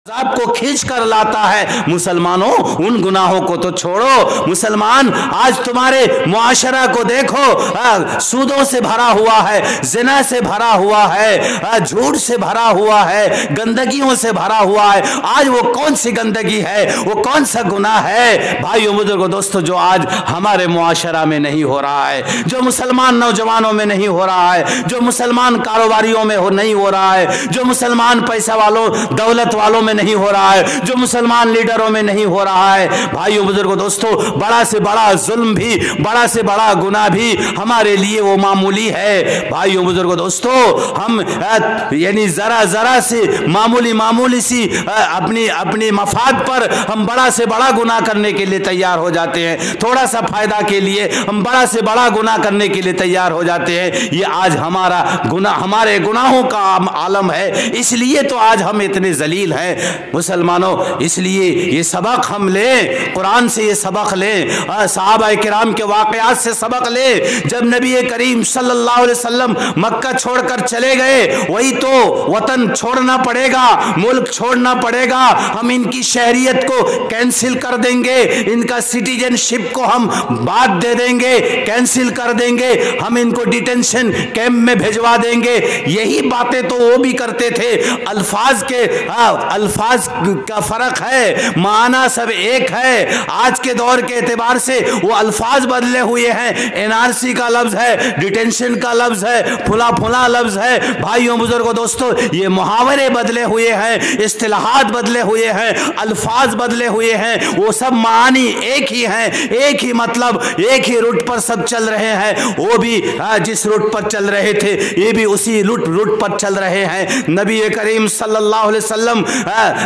आपको खींच कर लाता है। मुसलमानों, उन गुनाहों को तो छोड़ो। मुसलमान, आज तुम्हारे मुआशरा को देखो, सूदों से भरा हुआ है, जिना से भरा हुआ है, झूठ से भरा हुआ है, गंदगियों से भरा हुआ है। आज वो कौन सी गंदगी है, वो कौन सा गुनाह है भाइयों बुजुर्गों दोस्तों, जो आज हमारे मुआशरा में नहीं हो रहा है, जो मुसलमान नौजवानों में नहीं हो रहा है, जो मुसलमान कारोबारियों में नहीं हो रहा है, जो मुसलमान पैसा वालों दौलत वालों में नहीं हो रहा है, जो मुसलमान लीडरों में नहीं हो रहा है। भाइयों बुजुर्गों दोस्तों, बड़ा से बड़ा जुल्म भी, बड़ा से बड़ा गुनाह भी हमारे लिए वो मामूली है। भाइयों बुजुर्गों दोस्तों, हम यानी जरा जरा से मामूली सी अपनी अपनी मफाद पर हम बड़ा से बड़ा गुनाह करने के लिए तैयार हो जाते हैं। थोड़ा सा फायदा के लिए हम बड़ा से बड़ा गुनाह करने के लिए तैयार हो जाते हैं। ये आज हमारा गुनाह, हमारे गुनाहों का आलम है। इसलिए तो आज हम इतने जलील हैं मुसलमानों। इसलिए ये सबक हम लें, कुरान से ये सबक लें, सहाबा किराम के वाकयात से सबक लें। जब नबी करीम सल्लल्लाहु अलैहि वसल्लम मक्का छोड़कर चले गए, वही तो वतन छोड़ना पड़ेगा, मुल्क छोड़ना पड़ेगा। हम इनकी शहरियत को कैंसिल कर देंगे, इनका सिटीजनशिप को हम बाद दे देंगे, कैंसिल कर देंगे, हम इनको डिटेंशन कैंप में भिजवा देंगे। यही बातें तो वो भी करते थे। अल्फाज के अल्फाज का फर्क है, माना सब एक है। आज के दौर के एतबार से वो अल्फाज बदले हुए हैं। एनआरसी का लफ्ज है, डिटेंशन का लफ्ज है, फुला फुला लफ्ज है। भाइयों बुजुर्गों दोस्तों, ये मुहावरे बदले हुए हैं, इस्तिलाहात बदले हुए हैं, अल्फाज बदले हुए हैं। वो सब मानी एक ही हैं, एक ही मतलब, एक ही रूट पर सब चल रहे हैं। वो भी जिस रूट पर चल रहे थे, ये भी उसी रूट पर चल रहे हैं। नबी करीम सल्लल्लाहु अलैहि वसल्लम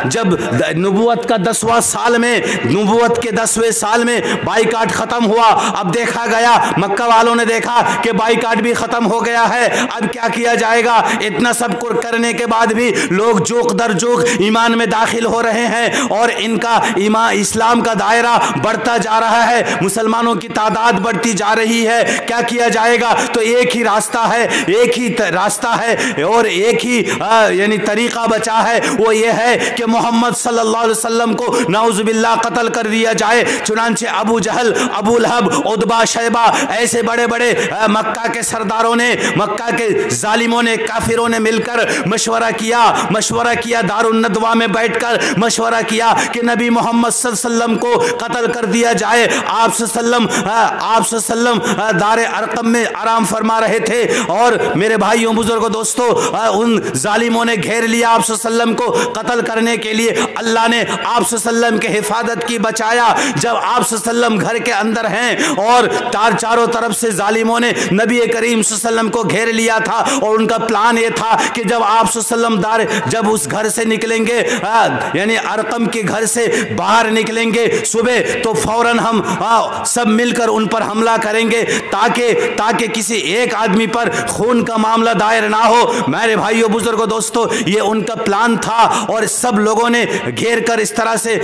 जब नबूवत का 10वां साल में, नबूवत के 10वें साल में बाइकाट खत्म हुआ। अब देखा गया, मक्का वालों ने देखा कि बाइकाट भी खत्म हो गया है, अब क्या किया जाएगा। इतना सब करने के बाद भी लोग जोक दर जोक ईमान में दाखिल हो रहे हैं और इनका इस्लाम का दायरा बढ़ता जा रहा है, मुसलमानों की तादाद बढ़ती जा रही है। क्या किया जाएगा। तो एक ही रास्ता है, एक ही रास्ता है और एक ही यानी तरीका बचा है। वो ये है कि मोहम्मद सल्लल्लाहु अलैहि वसल्लम को नाउज़ुबिल्लाह कत्ल कर दिया जाए। चुनांचे अबू जहल, अबू लहब, उतबा, शैबा, ऐसे बड़े बड़े मक्का के सरदारों ने, मक्का के जालिमों ने, काफिरों ने मिलकर मशवरा किया, दारुन नदवा में बैठकर मशवरा किया कि नबी मोहम्मद सल्लल्लाहु अलैहि वसल्लम को कत्ल कर दिया जाए। आप सल्लल्लाहु दारे अरकम में आराम फरमा रहे थे और मेरे भाइयों बुजुर्गों दोस्तों, उन जालिमों ने घेर लिया आप सल्लल्लाहु अलैहि वसल्लम को कत्ल करने के लिए। अल्लाह ने आप सल्लल्लाहु अलैहि वसल्लम की हिफाजत की, बचाया। जब आप सल्लल्लाहु अलैहि वसल्लम घर के अंदर हैं और चारों तरफ से जालिमों ने नबी करीम सल्लल्लाहु अलैहि वसल्लम को घेर लिया था और उनका प्लान ये था कि जब आप सल्लल्लाहु अलैहि वसल्लम जब उस घर से निकलेंगे, यानी अरकम के घर से बाहर निकलेंगे सुबह, तो फौरन हम सब मिलकर उन पर हमला करेंगे ताकि किसी एक आदमी पर खून का मामला दायर ना हो। मेरे भाइयों बुजुर्गों दोस्तों, ये उनका प्लान था और सब लोगों ने घेर कर इस तरह से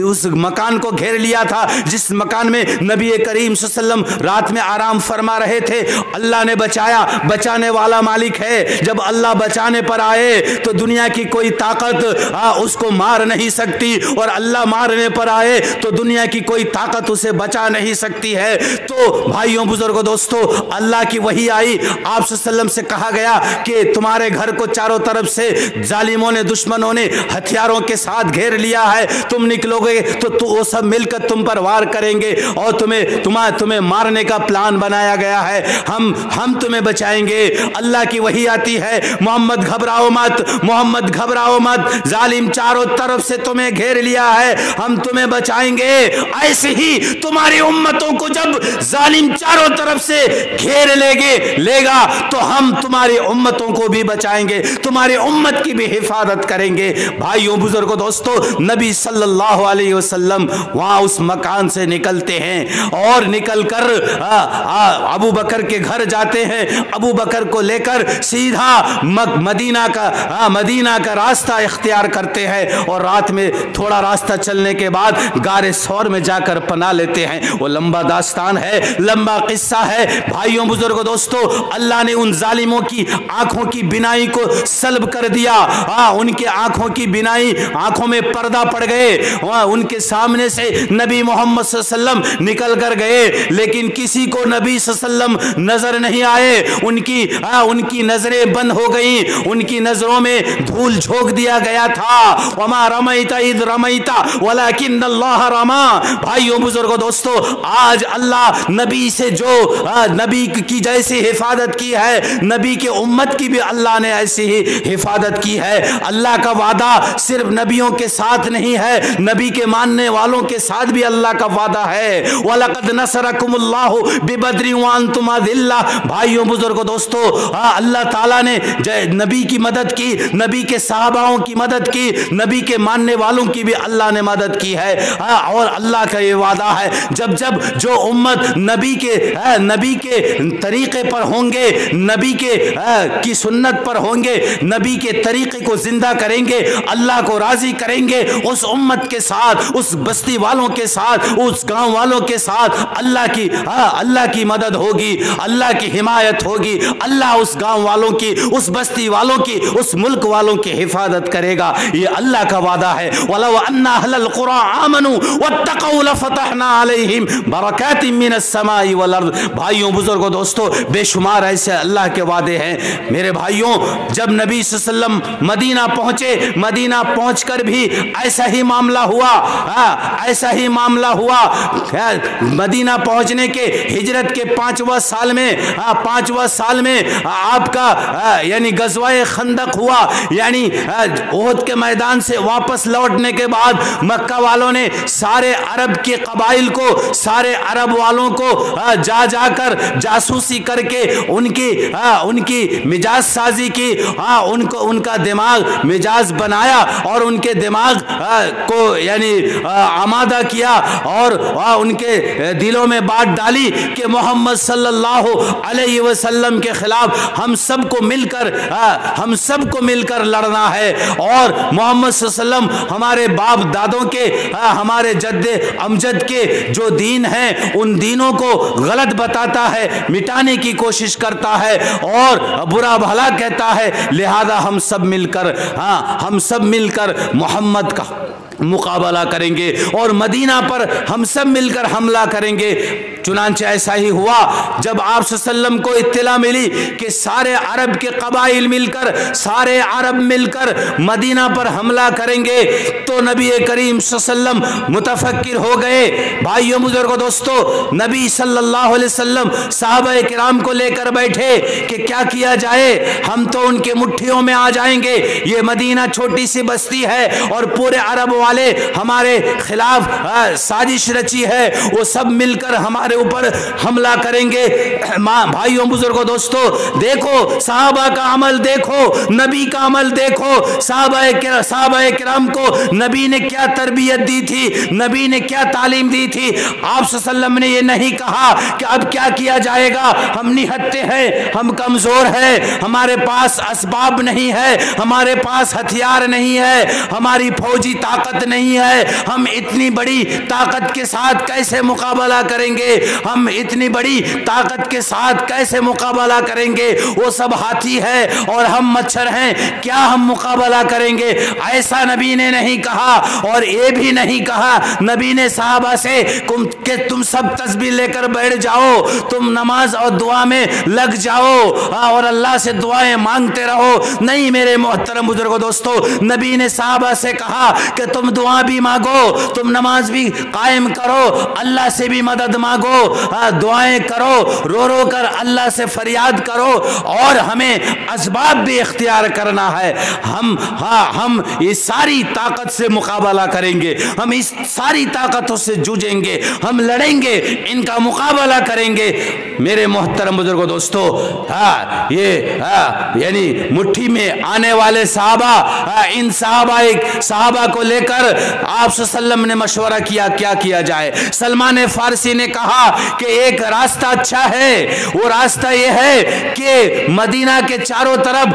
उस मकान को घेर लिया था जिस मकान में नबी करीम सल्लल्लाहु अलैहि वसल्लम रात में आराम फरमा रहे थे। अल्लाह ने बचाया, बचाने वाला मालिक है। जब अल्लाह बचाने पर आए तो दुनिया की कोई ताकत उसको मार नहीं सकती और अल्लाह मारने पर आए तो दुनिया की कोई ताकत उसे बचा नहीं सकती है। तो भाइयों बुजुर्गों दोस्तों, अल्लाह की वही आई, आप सल्लल्लाहु अलैहि वसल्लम से कहा गया कि तुम्हारे घर को चारों तरफ से जालिमों ने, दुश्मनों ने हथियारों के साथ घेर लिया है। तुम निकलोगे तो वो सब मिलकर तुम पर वार करेंगे और तुम्हें मारने का प्लान बनाया गया है। हम तुम्हें बचाएंगे। अल्लाह की वही आती है, मोहम्मद घबराओ मत, जालिम चारों तरफ से तुम्हें घेर लिया है, हम तुम्हें बचाएंगे। ऐसे ही तुम्हारी उम्मतों को जब जालिम चारों तरफ से घेर लेगा तो हम तुम्हारी उम्मतों को भी बचाएंगे, तुम्हारी उम्मत की भी हिफाजत करेंगे। भाइयों बुजुर्गों दोस्तों, नबी सल्लल्लाहु अलैहि वसल्लम वहां उस मकान से निकलते हैं और निकलकर अबू बकर के घर जाते हैं। अबू बकर को लेकर सीधा मदीना का रास्ता इख्तियार करते हैं और रात में थोड़ा रास्ता चलने के बाद गारे सौर में जाकर पना लेते हैं। वो लंबा दास्तान है, लंबा किस्सा है। भाइयों बुजुर्गों दोस्तों, अल्लाह ने उन जालिमों की आंखों की बिनाई को सल्ब कर दिया, उनके आंखों की बिनाई, आंखों में पर्दा पड़ गए, उनके सामने से नबी मोहम्मद सल्लल्लाहु अलैहि वसल्लम निकल कर गए, लेकिन किसी को नबी सल्लल्लाहु अलैहि वसल्लम नजर नहीं आए। उनकी नजरें बंद हो गई, उनकी नजरों में धूल झोंक दिया गया था। वमा रमैता इद रमैता वलाकिन अल्लाह रमा। भाइयों बुजुर्गों दोस्तों, आज अल्लाह नबी से जो नबी की जैसी हिफाजत की है, नबी के उम्मत की भी अल्लाह ने ऐसी ही हिफाजत की है। अल्लाह का वादा सिर्फ नबियों के साथ नहीं है, नबी के मानने वालों के साथ भी अल्लाह का वादा है। वलक़द नसरकुमुल्लाहु बिबद्रि व अंतुम अज़िल्ला। भाइयों बुजुर्गों दोस्तों, अल्लाह ताला ने नबी की मदद की, नबी के सहाबाओं की मदद की, नबी के मानने वालों की भी अल्लाह ने मदद की है। और अल्लाह का ये वादा है, जब जब जो उम्मत नबी के तरीके पर होंगे, नबी की सुन्नत पर होंगे, नबी के तरीके को जिंदा करेंगे, अल्लाह को राजी करेंगे, उस उम्मत के साथ, उस बस्ती वालों के साथ, उस गांव वालों के साथ अल्लाह की मदद होगी, अल्लाह की हिमायत होगी। अल्लाह उस गांव वालों की, उस बस्ती वालों की, उस मुल्क वालों की हिफाजत करेगा। ये अल्लाह का वादा है। वलौ अन्ना अहलल कुरा आमनू वत्तक़ौ लफ़तहना अलैहिम बरकातिम मिनस समाई वल अर्द। भाइयों बुजुर्गों दोस्तों, बेशुमार ऐसे अल्लाह के वादे हैं। मेरे भाइयों, जब नबी सल्लल्लाहु अलैहि वसल्लम मदीना पहुंचे, मदीना पहुंचकर भी ऐसा ही मामला हुआ, ऐसा ही मामला हुआ। मदीना पहुंचने के हिजरत के 5वां साल में आपका यानी गज़वाए खंदक हुआ, यानी ओहद के मैदान से वापस लौटने के बाद मक्का वालों ने सारे अरब के कबाइल को, सारे अरब वालों को जाकर जासूसी करके उनकी मिजाज साजी की, उनका दिमाग मिजाज बनाया और उनके दिमाग को यानी आमादा किया और उनके दिलों में बात डाली कि मोहम्मद सल्लल्लाहु अलैहि वसल्लम के खिलाफ हम सबको मिलकर लड़ना है। और मोहम्मद सल्लल्लाहु अलैहि वसल्लम हमारे बाप दादों के, हमारे जद्दे अमजद के जो दीन हैं, उन दीनों को गलत बताता है, मिटाने की कोशिश करता है और बुरा भला कहता है। लिहाजा हम सब मिलकर मोहम्मद का मुकाबला करेंगे और मदीना पर हम सब मिलकर हमला करेंगे। चुनांचे ऐसा ही हुआ। जब आप सल्लम को इत्तला मिली कि सारे अरब के कबाइल मिलकर, सारे अरब मिलकर मदीना पर हमला करेंगे, तो नबी करीम सल्लम मुतफक्किर हो गए। भाइयों बुजुर्गों दोस्तों, नबी सल्लल्लाहु अलैहि वसल्लम सहाबा किराम को लेकर बैठे कि क्या किया जाए, हम तो उनके मुट्ठियों में आ जाएंगे। ये मदीना छोटी सी बस्ती है और पूरे अरब वाले हमारे खिलाफ साजिश रची है, वो सब मिलकर हमारे ऊपर हमला करेंगे। भाइयों बुजुर्गों दोस्तों, देखो सहाबा का अमल, देखो नबी का अमल, देखो सहाबा किराम को नबी ने क्या तरबियत दी थी, नबी ने क्या तालीम दी थी। आप सल्लम ने ये नहीं कहा कि अब क्या किया जाएगा, हम निहत्ते हैं, हम कमजोर हैं, हमारे पास असबाब नहीं है, हमारे पास हथियार नहीं है, हमारी फौजी ताकत नहीं है, हम इतनी बड़ी ताकत के साथ कैसे मुकाबला करेंगे, हम इतनी बड़ी ताकत के साथ कैसे मुकाबला करेंगे, वो सब हाथी है और हम मच्छर हैं, क्या हम मुकाबला करेंगे। ऐसा नबी ने नहीं कहा। और ये भी नहीं कहा नबी ने साहबा से कि तुम सब तस्बीह लेकर बैठ जाओ, तुम नमाज और दुआ में लग जाओ और अल्लाह से दुआएं मांगते रहो। नहीं मेरे मोहतरम बुजुर्गों दोस्तों, नबी ने साहबा से कहा कि तुम दुआ भी मांगो, तुम नमाज भी कायम करो, अल्लाह से भी मदद मांगो, दुआएं करो, रो रो कर अल्लाह से फरियाद करो और हमें असबाब भी इख्तियार करना है। हम इस सारी ताकत से मुकाबला करेंगे, हम इस सारी ताकतों से जूझेंगे, हम लड़ेंगे, इनका मुकाबला करेंगे। मेरे मोहतरम बुजुर्गों दोस्तों, यानी मुट्ठी में आने वाले साहबा, इन साहबा को लेकर आप सल्लम ने मशवरा किया क्या किया जाए। सलमान फारसी ने कहा कि एक रास्ता अच्छा है, वो रास्ता ये है कि मदीना के चारों तरफ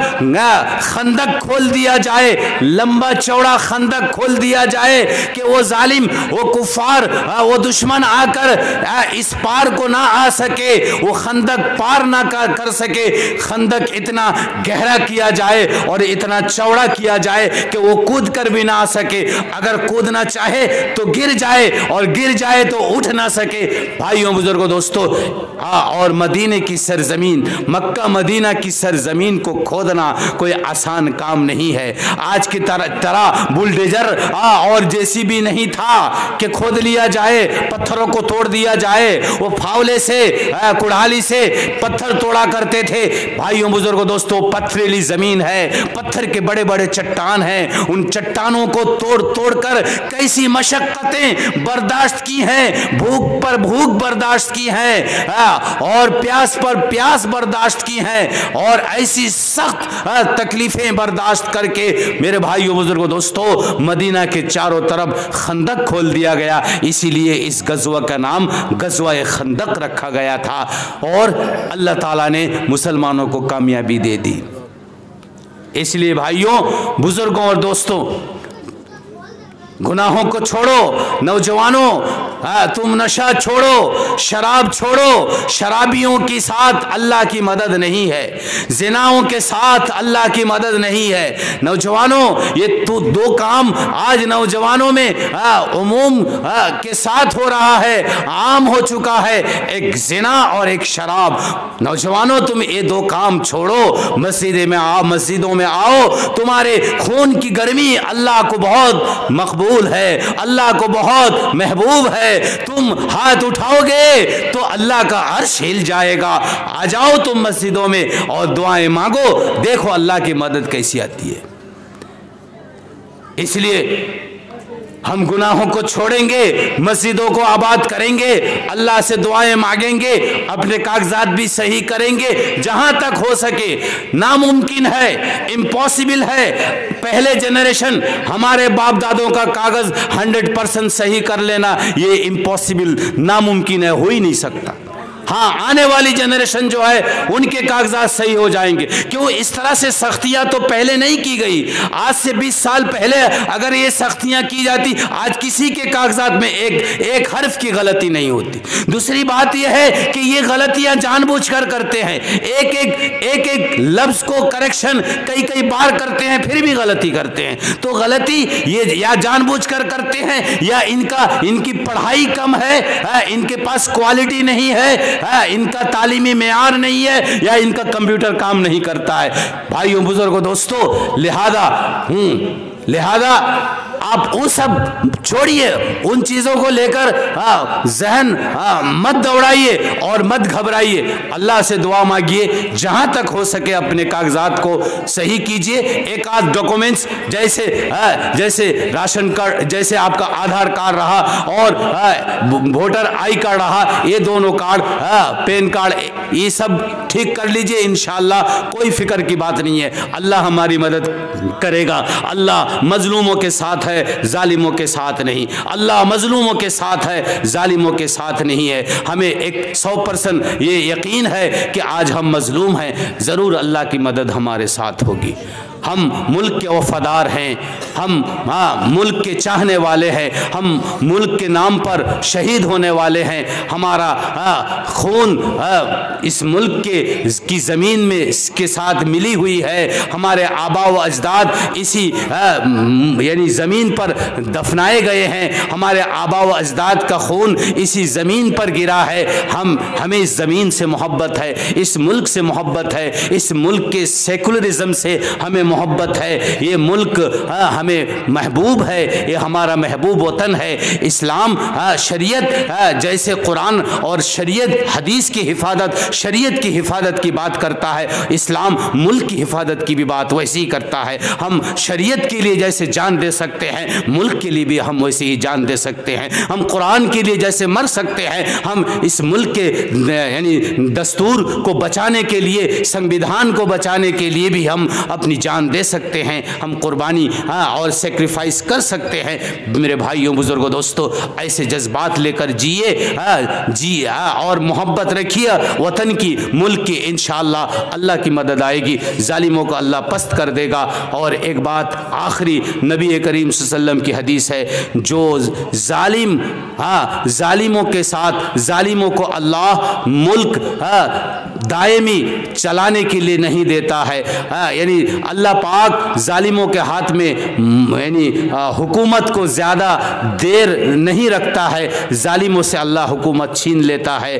खंदक खोल दिया जाए, लंबा चौड़ा खंदक खोल दिया जाए कि वो जालिम, वो कुफार, वो दुश्मन आकर इस पार को ना आ सके, वो खंदक पार ना कर सके। खंदक इतना गहरा किया जाए और इतना चौड़ा किया जाए कि वो कूद कर भी ना आ सके, अगर कूदना चाहे तो गिर जाए और गिर जाए तो उठ ना सके। भाइयों बुजुर्गों दोस्तों, और मदीने की सरजमीन, मक्का मदीना की सरजमीन को खोदना कोई आसान काम नहीं है। आज की तरह बुलडोजर और जेसीबी नहीं था कि खोद लिया जाए, पत्थरों को तोड़ दिया जाए। वो फावले से, कुड़ाली से पत्थर तोड़ा करते थे। भाइयों बुजुर्गों दोस्तों, पथरीली जमीन है, पत्थर के बड़े बड़े चट्टान हैं, उन चट्टानों को तोड़ तोड़ कर कैसी मशक्कतें बर्दाश्त की हैं, भूख पर भूख बर्दाश्त की है, और प्यास पर प्यास बर्दाश्त की है, और ऐसी सख्त तकलीफें बर्दाश्त करके मेरे भाइयों बुजुर्गों दोस्तों मदीना के चारों तरफ खंदक खोल दिया गया। इसीलिए इस गज़वा का नाम गज़वा खंदक रखा गया था, और अल्लाह ताला ने मुसलमानों को कामयाबी दे दी। इसलिए भाइयों बुजुर्गों और दोस्तों, गुनाहों को छोड़ो। नौजवानों, तुम नशा छोड़ो, शराब छोड़ो। शराबियों के साथ अल्लाह की मदद नहीं है, जिनाओं के साथ अल्लाह की मदद नहीं है। नौजवानों, ये तो दो काम आज नौजवानों में उमूम के साथ हो रहा है, आम हो चुका है, एक जिना और एक शराब। नौजवानों, तुम ये दो काम छोड़ो, मस्जिदों में आओ। तुम्हारे खून की गर्मी अल्लाह को बहुत मकबूल है, अल्लाह को बहुत महबूब है। तुम हाथ उठाओगे तो अल्लाह का अर्श हिल जाएगा। आ जाओ तुम मस्जिदों में और दुआएं मांगो, देखो अल्लाह की मदद कैसी आती है। इसलिए हम गुनाहों को छोड़ेंगे, मस्जिदों को आबाद करेंगे, अल्लाह से दुआएं मांगेंगे, अपने कागजात भी सही करेंगे जहां तक हो सके। नामुमकिन है, इम्पॉसिबल है। पहले जनरेशन हमारे बाप दादों का कागज 100% सही कर लेना, ये इम्पॉसिबल, नामुमकिन है, हो ही नहीं सकता। हाँ, आने वाली जनरेशन जो है उनके कागजात सही हो जाएंगे। क्यों? इस तरह से सख्तियां तो पहले नहीं की गई। आज से 20 साल पहले अगर ये सख्तियां की जाती, आज किसी के कागजात में एक हर्फ की गलती नहीं होती। दूसरी बात यह है कि ये गलतियां जानबूझकर करते हैं, एक लफ्ज को करेक्शन कई बार करते हैं, फिर भी गलती करते हैं। तो गलती ये या जानबूझकर करते हैं, या इनकी पढ़ाई कम है, इनके पास क्वालिटी नहीं है, इनका तालीमी मेयार नहीं है, या इनका कंप्यूटर काम नहीं करता है। भाइयों बुजुर्गों दोस्तों, लिहाजा आप वो सब छोड़िए, उन चीज़ों को लेकर जहन मत दौड़ाइए और मत घबराइए। अल्लाह से दुआ मांगिए, जहाँ तक हो सके अपने कागजात को सही कीजिए। एक आध डॉक्यूमेंट्स जैसे राशन कार्ड, जैसे आपका आधार कार्ड रहा और वोटर आई कार्ड रहा, ये दोनों कार्ड, पैन कार्ड, ये सब ठीक कर लीजिए। इंशाअल्लाह कोई फिक्र की बात नहीं है, अल्लाह हमारी मदद करेगा। अल्लाह मजलूमों के साथ है, जालिमों के साथ नहीं। अल्लाह मजलूमों के साथ है, जालिमों के साथ नहीं है। हमें एक 100% ये यकीन है कि आज हम मजलूम हैं, ज़रूर अल्लाह की मदद हमारे साथ होगी। हम मुल्क के वफादार हैं, हम मुल्क के चाहने वाले हैं, हम मुल्क के नाम पर शहीद होने वाले हैं। हमारा खून इस मुल्क की ज़मीन में के साथ मिली हुई है। हमारे आबा व अजदाद इसी यानी ज़मीन पर दफनाए गए हैं। हमारे आबा व अजदाद का खून इसी ज़मीन पर गिरा है। हमें इस ज़मीन से मोहब्बत है, इस मुल्क से मोहब्बत है, इस मुल्क के सेकुलरिज्म से हमें मोहब्बत है। ये मुल्क हमें महबूब है, ये हमारा महबूब वतन है। इस्लाम शरीयत जैसे कुरान और शरीयत हदीस की हिफाजत, शरीयत की हिफाजत की बात करता है, इस्लाम मुल्क की हिफाजत की भी बात वैसे ही करता है। हम शरीयत के लिए जैसे जान दे सकते हैं, मुल्क के लिए भी हम वैसे ही जान दे सकते हैं। हम कुरान के लिए जैसे मर सकते हैं, हम इस मुल्क के यानी दस्तूर को बचाने के लिए, संविधान को बचाने के लिए भी हम अपनी जान दे सकते हैं। हम कुर्बानी और सेक्रीफाइस कर सकते हैं। मेरे भाइयों बुजुर्गों दोस्तों, ऐसे जज्बात लेकर जिए और मोहब्बत रखिए वतन की, मुल्क की। इंशाअल्लाह अल्लाह की मदद आएगी, जालिमों को अल्लाह पस्त कर देगा। और एक बात आखिरी, नबी करीम सल्लल्लाहु अलैहि वसल्लम की हदीस है, जो जालिमों के साथ, जालिमों को अल्लाह मुल्क दायमी चलाने के लिए नहीं देता है। यानी अल्लाह पाक जालिमों के हाथ में यानी हुकूमत को ज़्यादा देर नहीं रखता है, जालिमों से अल्लाह हुकूमत छीन लेता है।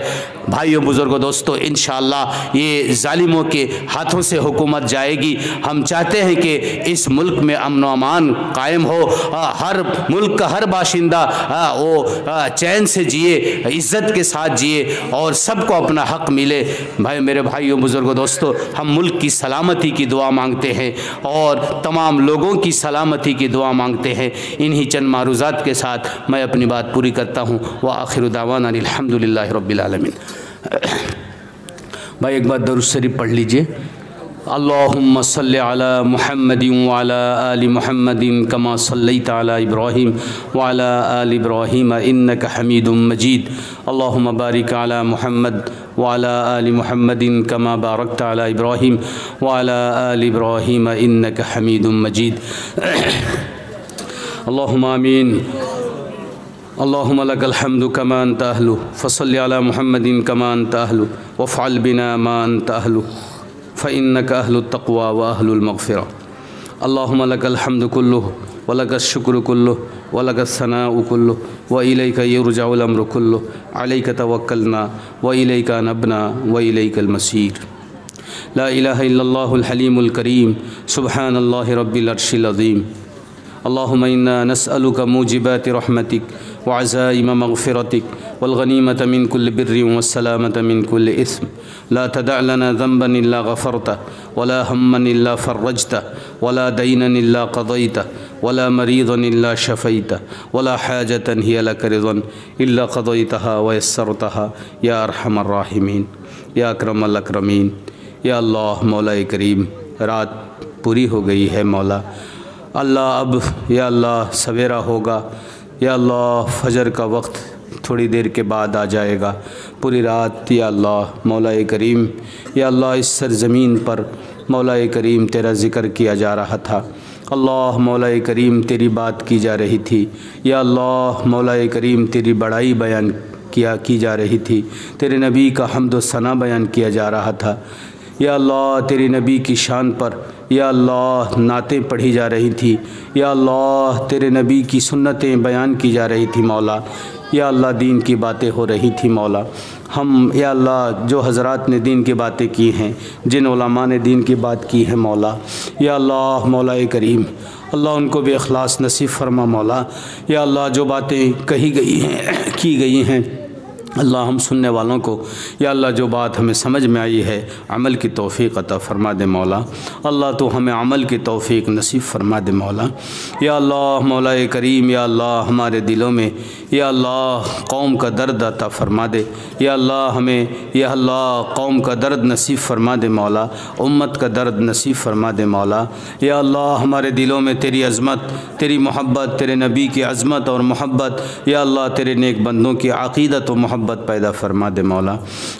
भाइयों बुज़ुर्गों दोस्तों, इंशाअल्लाह ये जालिमों के हाथों से हुकूमत जाएगी। हम चाहते हैं कि इस मुल्क में अमन व अमान कायम हो, हर मुल्क का हर बाशिंदा वो चैन से जिए, इज़्ज़त के साथ जिए और सबको अपना हक़ मिले। भाई मेरे भाइयों बुज़ुर्गों दोस्तों, हम मुल्क की सलामती की दुआ मांगते हैं और तमाम लोगों की सलामती की दुआ मांगते हैं। इन्हीं चंद मारूज़ात के साथ मैं अपनी बात पूरी करता हूँ। व आखिर दावाना अल्हम्दुलिल्लाहि रब्बिल आलमीन। भाई एक बार दरूद शरीफ पढ़ लीजिए। अल्लाहुम्मा सल्लि अला मुहम्मदिन व अला आलि मुहम्मदिन कमा सल्लैता अला इब्राहीम व अला आलि इब्राहीम इन्नका हमीदुम मजीद। अल्लाहुम्मा बारिक अला मुहम्मद व अला आलि मुहम्मदिन कमा बारकता अला इब्राहीम व अला आलि इब्राहीम इन्नका हमीदुम मजीद। अल्लाहुम्मा आमीन। अल्लाहुम्मा लकल हम्दु कमा अन्ता अहलु फसल्लि अला मुहम्मदिन कमा अन्ता अहलु वफ़अल बिना मा अन्ता अहलु फ़इन्नका अहलुत तक़वा व अहलुल मग़फ़िरा। अल्लाहुम्मा लकल हम्दु कुल्लुहु व लकश शुक्रु कुल्लुहु व लकस सनाउ कुल्लुहु व इलैका युरजउल अम्रु कुल्लुहु अलैका तवक्कलना व इलैका अनबना व इलैकल मसीर। ला इलाहा इल्लल्लाहुल हलीमुल करीम सुब्हानल्लाहि रब्बिल अर्शिल अज़ीम। अल्लाहुम्मा इन्ना नस्अलुका मूजिबाति रहमतिक व अज़ाइम मग़फ़िरतिक वल गनीमत मिन कुल्लि बिर्रिन वस्सलामत मिन कुल्लि इस्म। ला तदअ लना ज़ंबन इल्ला गफ़रतहु वला हम्मन इल्ला फ़र्रजतहु वला दीनन इल्ला क़ज़यतहु वला मरीज़न इल्ला शफ़ैतहु वला हाजतन हिय लक रिज़न इल्ला क़ज़यतहा व यस्सरतहा या अरहमर राहिमीन या अकरमल अकरमीन। या अल्लाह मौला करीम, रात पूरी हो गई है मौला अल्लाह। अब या अल्लाह सवेरा होगा, या अल्लाह फ़जर का वक्त थोड़ी देर के बाद आ जाएगा। पूरी रात या अल्लाह मौला करीम, या अल्लाह इस सरज़मीन पर मौला करीम तेरा ज़िक्र किया जा रहा था। अल्लाह मौला करीम तेरी बात की जा रही थी। या अल्लाह मौला करीम तेरी बड़ाई बयान की जा रही थी। तेरे नबी का हम्द व सना बयान किया जा रहा था। या अल्लाह तेरे नबी की शान पर या अल्लाह नातें पढ़ी जा रही थी। या अल्लाह तेरे नबी की सुन्नतें बयान की जा रही थी मौला। या अल्लाह दीन की बातें हो रही थी मौला। हम या अल्लाह जो हज़रात ने दीन की बातें की हैं, जिन उलमा ने दीन की बात की है मौला, या अल्लाह मौला करीम अल्लाह उनको भी इखलास नसीब फरमा मौला। या अल्लाह जो बातें कही गई हैं, की गई हैं, अल्लाह हम सुनने वालों को या अल्लाह जो बात हमें समझ में आई है अमल की तौफ़ीक़ अता फ़रमा दे मौला। अल्लाह तो हमें अमल की तौफ़ीक़ नसीब फ़रमा दे मौला। या अल्लाह मौला करीम, या अल्लाह हमारे दिलों में या अल्लाह कौम का दर्द अता फ़रमा दे। या अल्लाह हमें या अल्लाह कौम का दर्द नसीब फ़रमा दे मौला, उम्मत का दर्द नसीब फ़रमा दे मौला। या अल्लाह हमारे दिलों में तेरी अज़मत, तेरी मोहब्बत, तेरे नबी की अज़मत और मोहब्बत, या अल्लाह तेरे नेक बंदों की अक़ीदत व मोहब्बत पैदा फरमा दे मौला।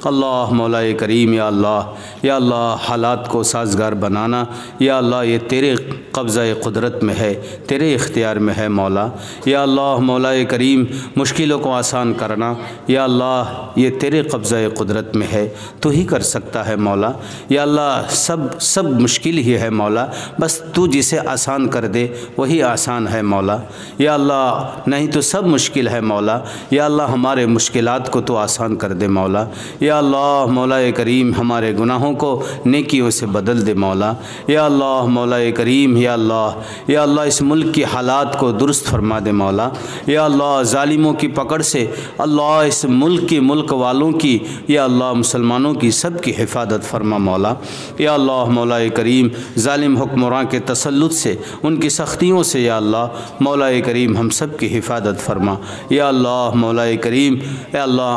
अल्लाह मौला करीम, या अल्लाह हालात को साजगार बनाना या अल्लाह ये तेरे कब्ज़ा क़ुदरत में है, तेरे इख्तियार में है मौला। या अल्लाह मौला करीम मुश्किलों को आसान करना या अल्लाह ये तेरे कब्ज़ा क़ुदरत में है, तू ही कर सकता है मौला। या अल्लाह सब मुश्किल ही है मौला, बस तू जिसे आसान कर दे वही आसान है मौला। या अल्लाह नहीं तो सब मुश्किल है मौला। या अल्लाह हमारे मुश्किलात को तो आसान कर दे मौला। या अल्लाह मौला करीम हमारे गुनाहों को नेकियों से बदल दे मौला। या अल्लाह मौला करीम, या अल्लाह इस मुल्क की हालात को दुरुस्त फरमा दे मौला। या अल्लाह ज़ालिमों की पकड़ से अल्लाह इस मुल्क वालों की या अल्लाह मुसलमानों की सब की हिफाजत फरमा मौला। या अल्लाह मौला करीम ज़ालिम हुक्मरान के तसल्लुत से, उनकी सख्तियों से या अल्लाह मौला करीम हम सब की हिफाजत फरमा। या अल्लाह मौला करीम, या अल्लाह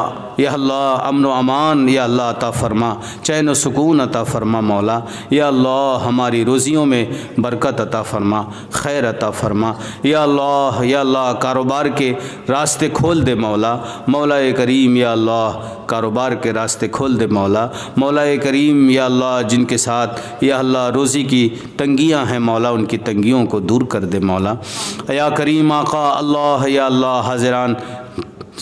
अमन व अमान या अल्लाह अता फ़रमा, चैन व सुकून अता फ़रमा मौला। या अल्लाह हमारी रोज़ियों में बरकत अता फ़रमा, खैर अता फ़रमा। या अल्लाह कारोबार के रास्ते खोल दे मौला। मौला करीम, या अल्लाह कारोबार के रास्ते खोल दे मौला। मौला करीम, या अल्लाह जिनके साथ या अल्लाह रोज़ी की तंगियाँ हैं मौला, उनकी तंगियों को दूर कर दे मौला। या करीम आका अल्लाह, या अल्लाह हाज़िरान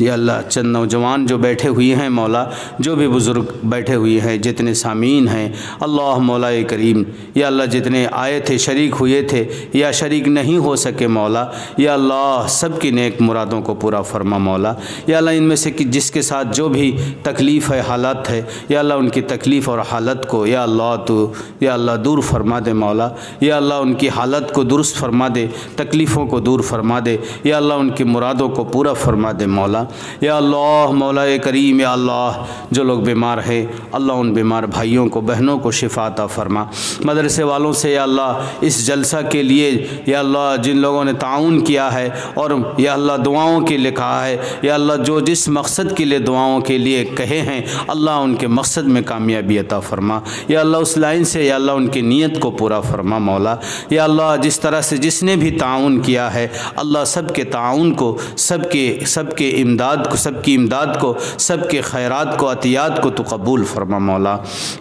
या अल्लाह चंद नौजवान जो बैठे हुए हैं मौला, जो भी बुज़ुर्ग बैठे हुए हैं, जितने सामीन हैं अल्लाह मौला करीम, या अल्लाह जितने आए थे शरीक हुए थे या शरीक नहीं हो सके मौला, या अल्लाह सब की नेक मुरादों को पूरा फरमा मौला। या अल्लाह इनमें से कि जिसके साथ जो भी तकलीफ़ है, हालत है, या अल्लाह उनकी तकलीफ़ और हालत को या अल्लाह तो या अल्लाह दूर फरमा दे मौला। या अल्लाह उनकी हालत को दुरुस्त फरमा दे, तकलीफ़ों को दूर फरमा दे, या अल्लाह उनकी मुरादों को पूरा फरमा दे मौला। या अल्लाह मौला करीम, या अल्लाह जो लोग बीमार हैं अल्लाह उन बीमार भाइयों को बहनों को शिफा अता फरमा। मदरसे वालों से या अल्लाह इस जलसा के लिए या अल्लाह जिन लोगों ने ताउन किया है और या अल्लाह दुआओं के लिए कहा है, या अल्लाह जो जिस मकसद के लिए दुआओं के लिए कहे हैं अल्लाह उनके मकसद में कामयाबी अता फरमा। या अल्लाह उस लाइन से या अल्लाह उनकी नीयत को पूरा फरमा मौला। या अल्लाह जिस तरह से जिसने भी ताउन किया है अल्लाह सब के ताउन को, सबके इमदाद को, सबकी इमदाद को, सबके खैरात को, अतियात को तो कबूल फरमा मौला।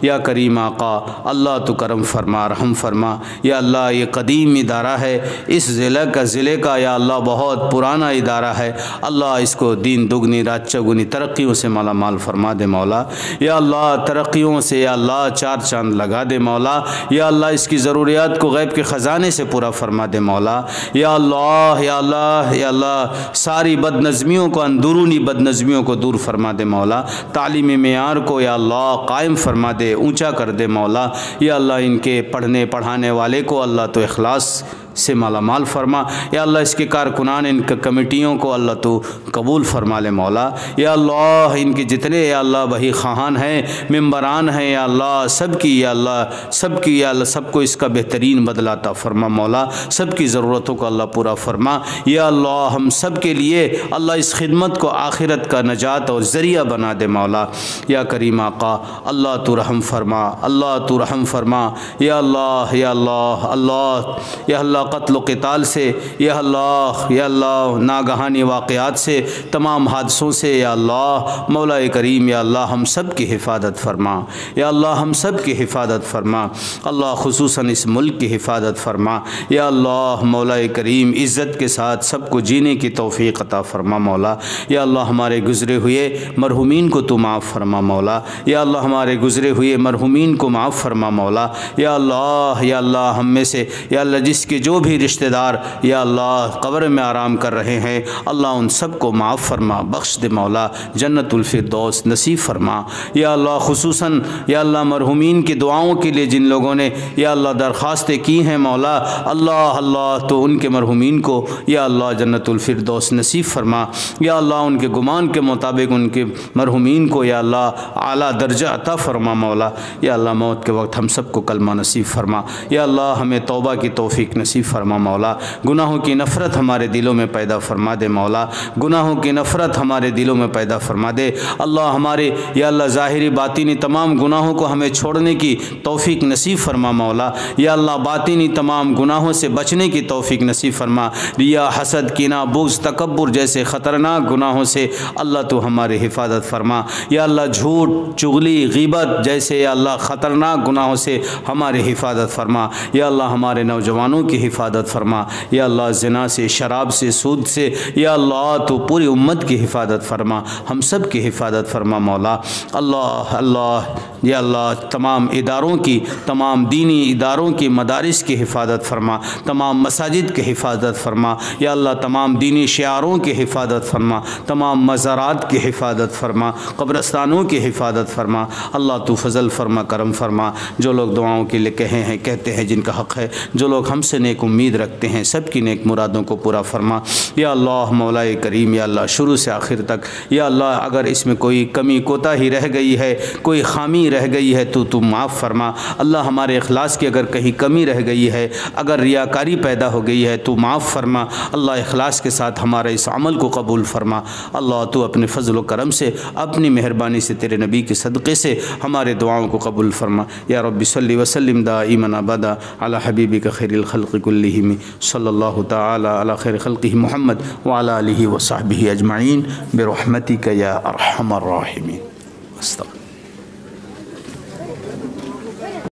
या करीम आका अल्लाह तो करम फरमा, रहम फरमा। या अल्लाह ये कदीम इदारा है, इस ज़िले का या अल्लाह बहुत पुराना इदारा है, अल्लाह इसको दीन दुगनी रात चौगुनी तरक्कियों से माला माल फरमा दे मौला। या अल्लाह तरक्कियों से या अल्लाह चार चांद लगा दे मौला। या अल्लाह इसकी ज़रूरियात को गैब के ख़जाने से पूरा फरमा दे मौला। या अल्लाह या अल्लाह या अल्लाह सारी बदनज़मियों को, अंदरूनी बदनज़मियों को दूर फरमा दे मौला। तालीमी मेयार को या अल्लाह कायम फरमा दे, ऊंचा कर दे मौला। या अल्लाह इनके पढ़ने पढ़ाने वाले को अल्लाह तो इखलास से माला माल फरमा। या अल्लाह इसके कारकुनान, इनके कमेटियों को अल्लाह तो कबूल फरमा ले मौला। या अल्लाह इनके जितने या अल्लाह वही खान हैं, मेंबरान हैं या अल्लाह सबकी या अल्लाह सबको इसका बेहतरीन बदलाता फरमा मौला। सबकी ज़रूरतों को अल्लाह पूरा फरमा। या अल्लाह हम सब के लिए अल्लाह इस खिदमत को आखिरत का नजात और ज़रिया बना दे मौला। या करीम आका अल्लाह तो रहम फरमा, अल्लाह तो रहम फरमा। या अल्लाह या अल्लाह अल्लाह या अल्लाह क़त्ल क़िताल से, या अल्लाह नागहानी वाक़यात से, तमाम हादसों से या अल्लाह मौला करीम या अल्लाह हम सब की हिफाजत फरमा। या अल्लाह हम सब की हिफाजत फरमा। अल्लाह खुसूसन इस मुल्क की हिफाजत फरमा। या अल्लाह मौला करीम इज़्ज़त के साथ सबको जीने की तौफ़ीक़ अता फरमा मौला। या अल्लाह हमारे गुज़रे हुए मरहुमीन को तो माफ़ फरमा मौला। या अल्लाह हमारे गुज़रे हुए मरहुमीन को माफ़ फरमा मौला। या अल्लाह हम में से या अल्लाह जिसके जो भी रिश्तेदार या अल्लाह कब्र में आराम कर रहे हैं अल्लाह उन सब को माफ़ फरमा, बख्श दे मौला, जन्नतुल फिरदौस नसीब फरमा। या अल्लाह खुसूसन या अल्लाह मरहुमीन की दुआओं के लिए जिन लोगों ने या अल्लाह दरख्वास्तें की हैं मौला, अल्लाह तो उनके मरहुमीन को या अल्लाह जन्नतुल फिरदौस नसीब फरमा। या अल्लाह उनके गुमान के मुताबिक उनके मरहुमीन को या अल्लाह आला दर्जा अता फरमा मौला। या अल्लाह मौत के वक्त हम सबको कलमा नसीब फरमा। या अल्लाह हमें तौबा की तौफ़ीक नसीब फरमा मौला। गुनाहों की नफ़रत हमारे दिलों में पैदा फरमा दे मौला। गुनाहों की नफ़रत हमारे दिलों में पैदा फरमा दे अल्लाह। हमारे या अल्लाह ज़ाहिरी बातिनी तमाम गुनाहों को हमें छोड़ने की तौफ़ीक नसीब फरमा मौला। या अल्लाह बातिनी तमाम गुनाहों से बचने की तौफ़ीक नसीब फरमा। रिया, हसद, कीना, बुग़्ज़, तकब्बुर जैसे ख़तरनाक गुनाहों से अल्लाह तो हमारी हिफाजत फरमा। या अल्लाह झूठ, चुगली, ग़ीबत जैसे या अल्लाह ख़तरनाक गुनाहों से हमारी हिफाजत फरमा। या अल्लाह हमारे नौजवानों की हिफाजत फरमा। या अल्लाह ज़िना से, शराब से, सूद से या अल्लाह तो पूरी उम्मत की हिफाजत फरमा, हम सब की हिफाजत फरमा मौला। अल्लाह या अल्लाह तमाम इदारों की, तमाम दीनी इदारों की, मदारिस की हिफाजत फरमा, तमाम मसाजिद की हिफाजत फरमा। या अल्लाह तमाम दीनी शियारों की हिफाजत फरमा, तमाम मज़ारात की हिफाजत फरमा, कब्रस्तानों की हिफाजत फरमा। अल्लाह तो फ़ज़ल फरमा, करम फरमा। जो लोग दुआओं के लिए कहे हैं, कहते हैं, जिनका हक़ है, जो लोग हमसे नेक उम्मीद रखते हैं, सब की नेक मुरादों को पूरा फरमा। या अल्लाह मौला करीम या अल्लाह शुरू से आखिर तक या अल्लाह अगर इसमें कोई कमी कोताही रह गई है, कोई खामी रह गई है तो तू माफ़ फरमा। अल्लाह हमारे इखलास की अगर कहीं कमी रह गई है, अगर रियाकारी पैदा हो गई है तो माफ़ फरमा। अल्लाह इखलास के साथ हमारे इस अमल को कबूल फरमा। अल्लाह तो अपने फ़ज़ल व करम से, अपनी मेहरबानी से, तेरे नबी के सदक़े से हमारे दुआओं को कबूल फरमा। या रब्बि सल्लि व सल्लिम दाइमन अबदा अला हबीबिका खैरिल खल्क़ि कुल्लिहिम सल्लल्लाहु तआला अला खैरि खल्क़िहि मुहम्मद व अला आलिहि व सहबिहि अजमईन बिरहमतिका या अरहमर राहिमीन।